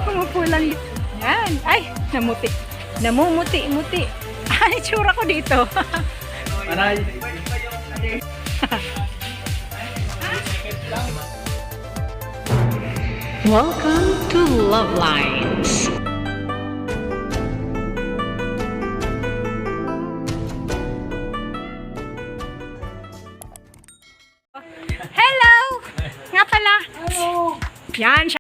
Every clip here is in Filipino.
Umupo lang. Yan. Ay, namuti. Namumuti-muti. Ay, tsura ko dito. Manay. Welcome to Love Lines. Hello! Nga pala. Hello. Yan siya.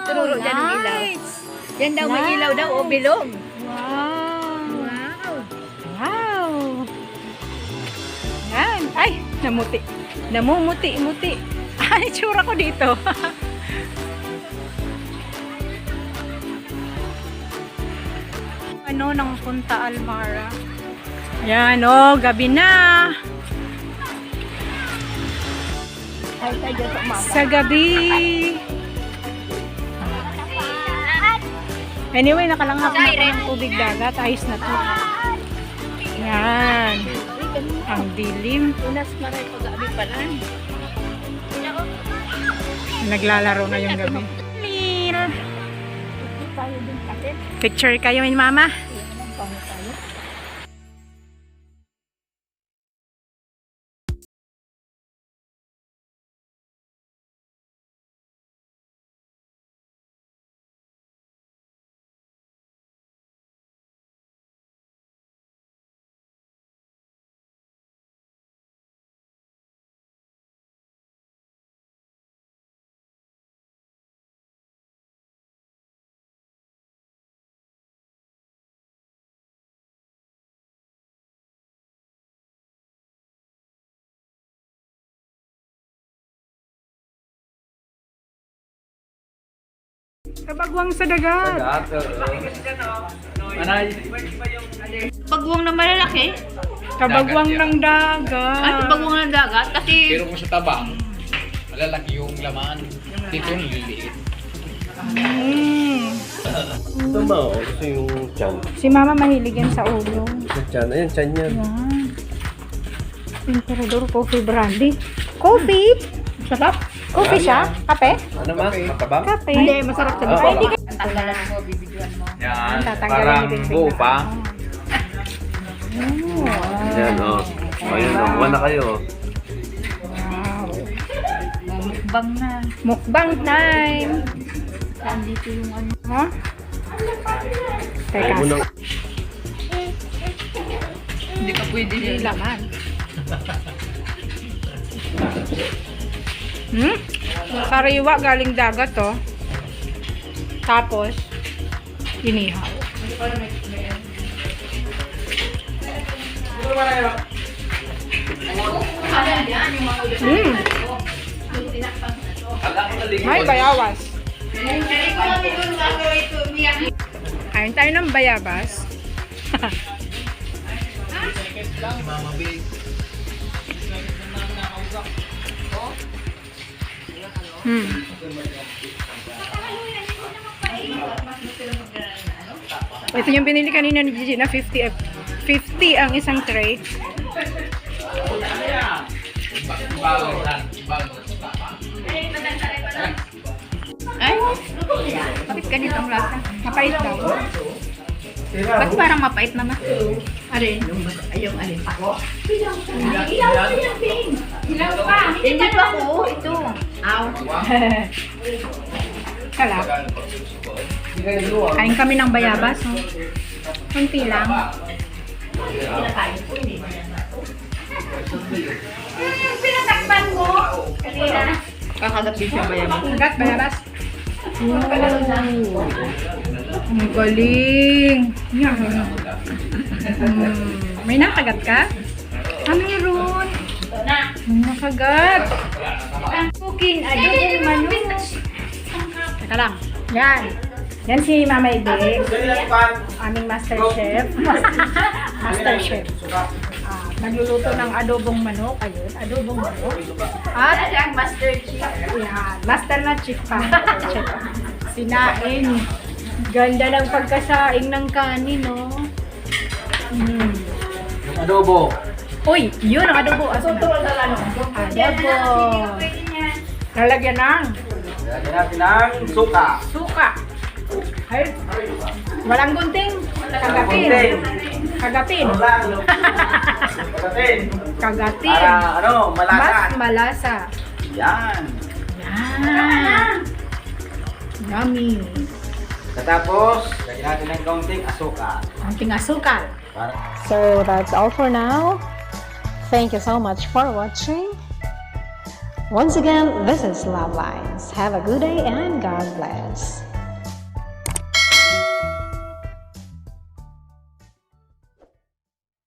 Tururo dyan ng ilaw. Yan daw, may ilaw daw o bilog. Wow. Wow. Wow. Yan. Ay, namuti. Namumuti-muti. Ay, tsura ko dito. Ano ng Punta Almara? Yan, oh, gabi na. Ay, tayo sa umaga. Sa gabi. Anyway, nakalanghap na ako ng tubig dagat. Ayos na to. Yan. Ang dilim. Unas maray pag-abi pa lang. Naglalaro na yung gabi. Lil. Tayo din kasi. Picture kayo ni Mama. Paano tayo? Kabagwang sa dagat. Bagwang na malalaki. Kabagwang ng dagat. Ay, bagwang ng dagat. Kasi Pero kung sa tabang, malalaki yung laman. Dito nililiit. Tama, gusto yung chan. Si Mama mahilig yan sa ulo. Sa chan, ayan, chan yan. Yan. Emperador Coffee Brandy. Coffee? Sarap. Coffee siya? Kape? Ano ma? Matabang? Kape. hindi, masarap sa Ah, buhay. hindi ka... Tanggalan mo, bibidyoan mo. Yan, Tatanggalin parang ni Bingbing buo na. pa. Ayan, oh. Ayun, oh. Kuha na kayo. Wow. Mukbang na. Mukbang time. Nandito yung ano. Huh? Teka. Ayaw mo nang... Hindi ka pwede Hindi yun. laman. Sariwa galing dagat to. Tapos, inihaw. May bayawas. Kain tayo ng bayabas. Ito yung binili kanina ni Gigi na 50 ang isang tray. Ay, bakit ganito ang lasa? Mapait daw. Ba't parang mapait naman? Alin? Yung alin? Hindi pa ako. Ito. Aw. Kalap. Kain kami ng bayabas. No? Kunti lang. Pinatakpan mo. Kanina. Kakagat din siya ba yan? Kagat bayabas. Ang galing. Yan. May nakagat ka? Mayroon. May nakagat. Cooking adobong manok. Teka lang. Yan. Yan si Mama Ibig. Aming master chef. Master chef. Nagluluto ng adobong manok. Ayun, adobong manok. At ang master chief. yan, master na chief pa. Chef. Sinaing. Ganda ng pagkasaing ng kanin, no? Yung adobo. Uy, yun ang adobo. Adobo. Lalagyan ng Lagyan natin ng suka. suka. Ay, walang gunting. Kagatin. Kagatin. Pagkatin. Kagatin. Para ano, malasa. Mas malasa. Yan. Yan. Yummy. Tapos, lagyan natin ng kaunting asukal. Konting asukal. Para So that's all for now. Thank you so much for watching. Once again, this is Love Lines. Have a good day and God bless.